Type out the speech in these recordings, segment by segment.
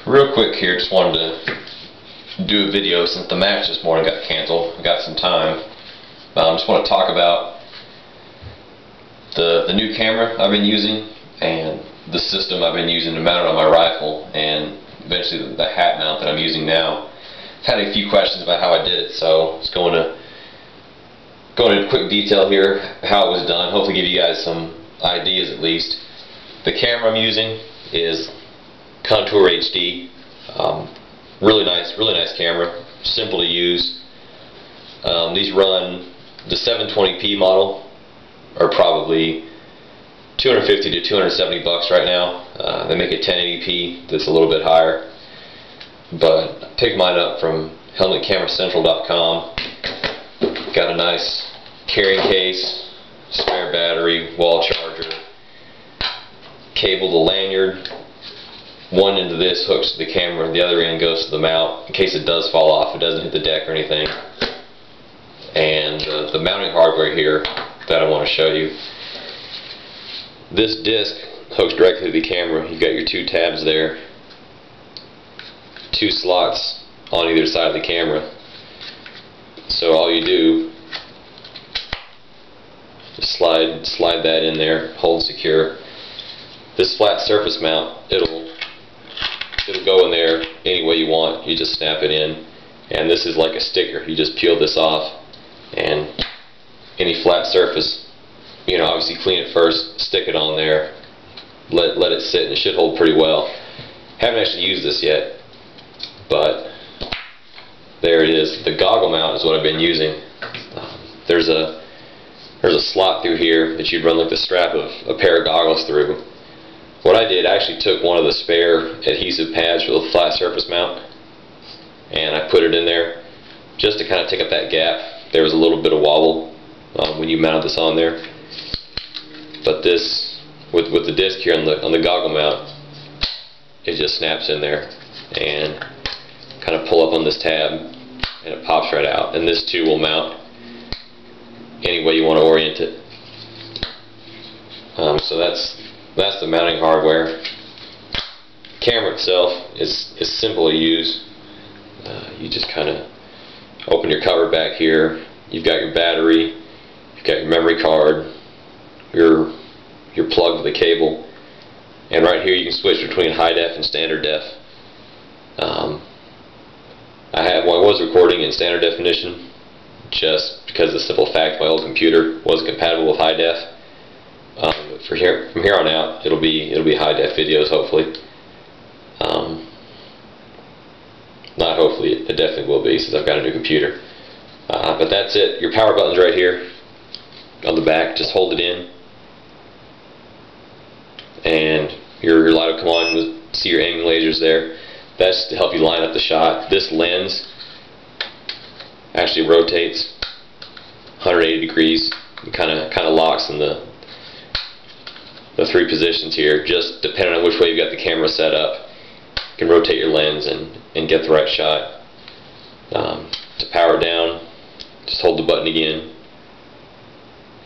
Real quick here, just wanted to do a video since the match this morning got canceled. I got some time. Just want to talk about the new camera I've been using and the system I've been using to mount it on my rifle, and eventually the hat mount that I'm using now. I've had a few questions about how I did it, so let's go into quick detail here how it was done. Hopefully give you guys some ideas at least. The camera I'm using is Contour HD. Really nice camera, simple to use. These run the 720p model are probably $250 to $270 right now. They make a 1080p that's a little bit higher, but I picked mine up from helmetcameracentral.com. Got a nice carrying case, spare battery, wall charger, cable to lanyard. One end of this hooks to the camera, the other end goes to the mount in case it does fall off, it doesn't hit the deck or anything. And the mounting hardware here that I want to show you. This disc hooks directly to the camera. You've got your two tabs there, two slots on either side of the camera. So all you do is slide that in there, hold secure. This flat surface mount, it'll go in there any way you want. You just snap it in, and this is like a sticker. You just peel this off, and any flat surface, obviously clean it first, stick it on there, let it sit, and it should hold pretty well. Haven't actually used this yet, but there it is. The goggle mount is what I've been using. There's a slot through here that you'd run like the strap of a pair of goggles through. What I did, I actually took one of the spare adhesive pads for the flat surface mount, and I put it in there just to kind of take up that gap. There was a little bit of wobble when you mounted this on there, but this, with the disc here on the goggle mount, it just snaps in there and kind of pull up on this tab, and it pops right out. And this too will mount any way you want to orient it. So that's the mounting hardware. Camera itself is simple to use. You just kind of open your cover back here. You've got your battery, you've got your memory card, your plug to the cable, and right here you can switch between high def and standard def. I was recording in standard definition just because of the simple fact my old computer wasn't compatible with high def. But from here on out, it'll be high def videos, hopefully. Not hopefully, it definitely will be, since I've got a new computer. But that's it. Your power button's right here on the back. Just hold it in, and your light will come on. You'll see your aiming lasers there. That's to help you line up the shot. This lens actually rotates 180 degrees. It kind of locks in the three positions here, just depending on which way you've got the camera set up. You can rotate your lens and get the right shot. To power it down, just hold the button again,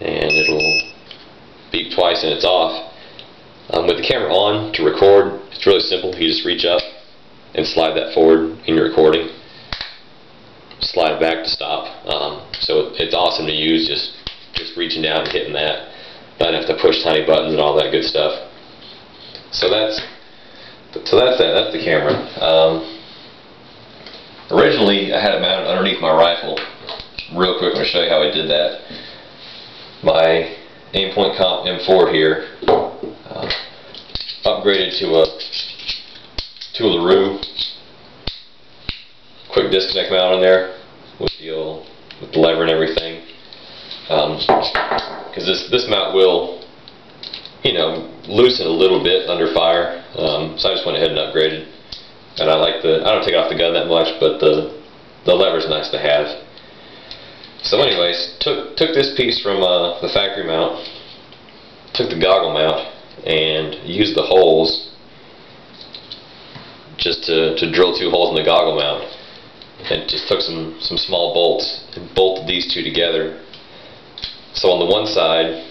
and it'll beep twice and it's off. With the camera on, to record, it's really simple. You just reach up and slide that forward in your recording, slide it back to stop. So it's awesome to use, just reaching down and hitting that. Not have to push tiny buttons and all that good stuff. So that's the camera. Originally I had it mounted underneath my rifle. Real quick, I'm going to show you how I did that. My Aimpoint Comp M4 here, upgraded to a LaRue quick disconnect mount on there with the lever and everything. Because this mount will, loosen a little bit under fire. So I just went ahead and upgraded. And I don't take it off the gun that much, but the lever's nice to have. So anyways, took this piece from the factory mount, took the goggle mount, and used the holes just to drill two holes in the goggle mount. And just took some small bolts and bolted these two together. So on the one side,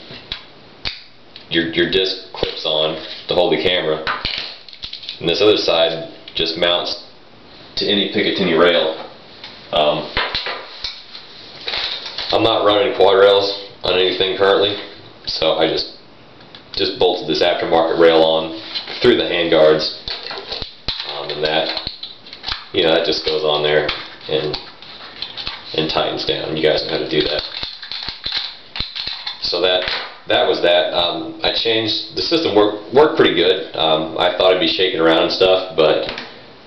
your disc clips on to hold the camera, and this other side just mounts to any Picatinny rail. I'm not running quad rails on anything currently, so I just bolted this aftermarket rail on through the handguards, and that, you know, that just goes on there and tightens down. You guys know how to do that. So that was that. I changed the system. Worked pretty good. I thought it'd be shaking around and stuff, but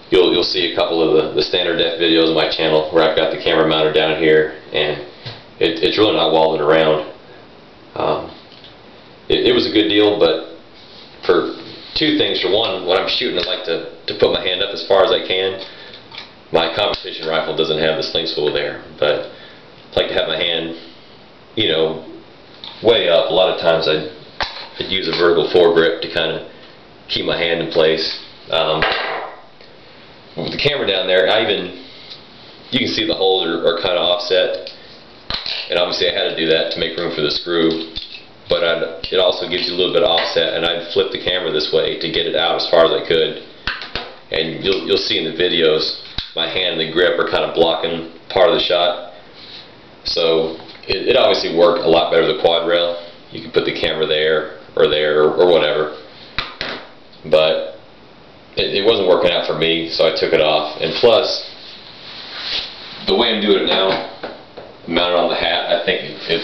you'll see a couple of the standard def videos on my channel where I've got the camera mounted down here, and it's really not wobbling around. It was a good deal, but for two things. For one, when I'm shooting, I like to put my hand up as far as I can. My competition rifle doesn't have the sling swivel there, but I like to have my hand, you know, way up. A lot of times I'd use a vertical foregrip to kind of keep my hand in place. With the camera down there, you can see the holes are kind of offset, and obviously I had to do that to make room for the screw, but it also gives you a little bit of offset, and I'd flip the camera this way to get it out as far as I could. And you'll see in the videos my hand and the grip are kind of blocking part of the shot, so it obviously worked a lot better with the quad rail. You can put the camera there or whatever, but it wasn't working out for me, so I took it off. And plus, the way I'm doing it now, mounted on the hat, I think it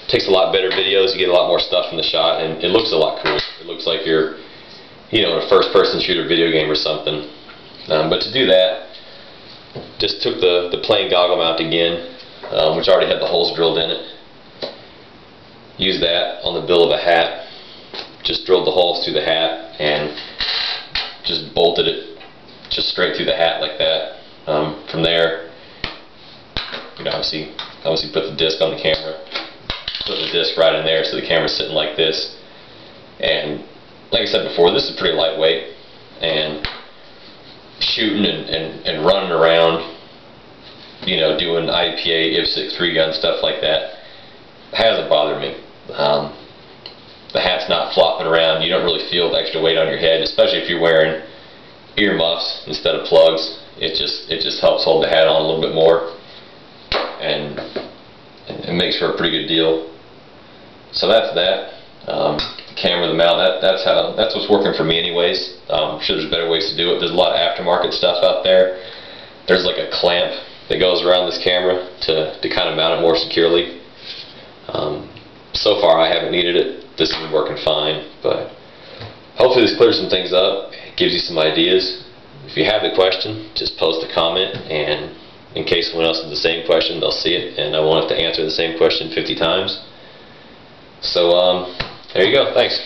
takes a lot better videos. You get a lot more stuff in the shot, and it looks a lot cooler. It looks like you're, you know, in a first-person shooter video game or something. But to do that, just took the plain goggle mount again, which already had the holes drilled in it. Used that on the bill of a hat. Just drilled the holes through the hat and just bolted it just straight through the hat like that. From there, you know, obviously put the disc on the camera. Put the disc right in there so the camera's sitting like this. And like I said before, this is pretty lightweight, and shooting and running around, you know, doing IPA, IPSC, 3-gun, stuff like that hasn't bothered me. The hat's not flopping around. You don't really feel the extra weight on your head, especially if you're wearing earmuffs instead of plugs. It just helps hold the hat on a little bit more, and it makes for a pretty good deal. So that's that. The camera, the mount, that's what's working for me anyways. I'm sure there's better ways to do it. There's a lot of aftermarket stuff out there. There's like a clamp that goes around this camera to kind of mount it more securely. So far I haven't needed it. This has been working fine, but hopefully this clears some things up, gives you some ideas. If you have the question, just post a comment, and in case someone else has the same question, they'll see it, and I won't have to answer the same question 50 times. So there you go. Thanks.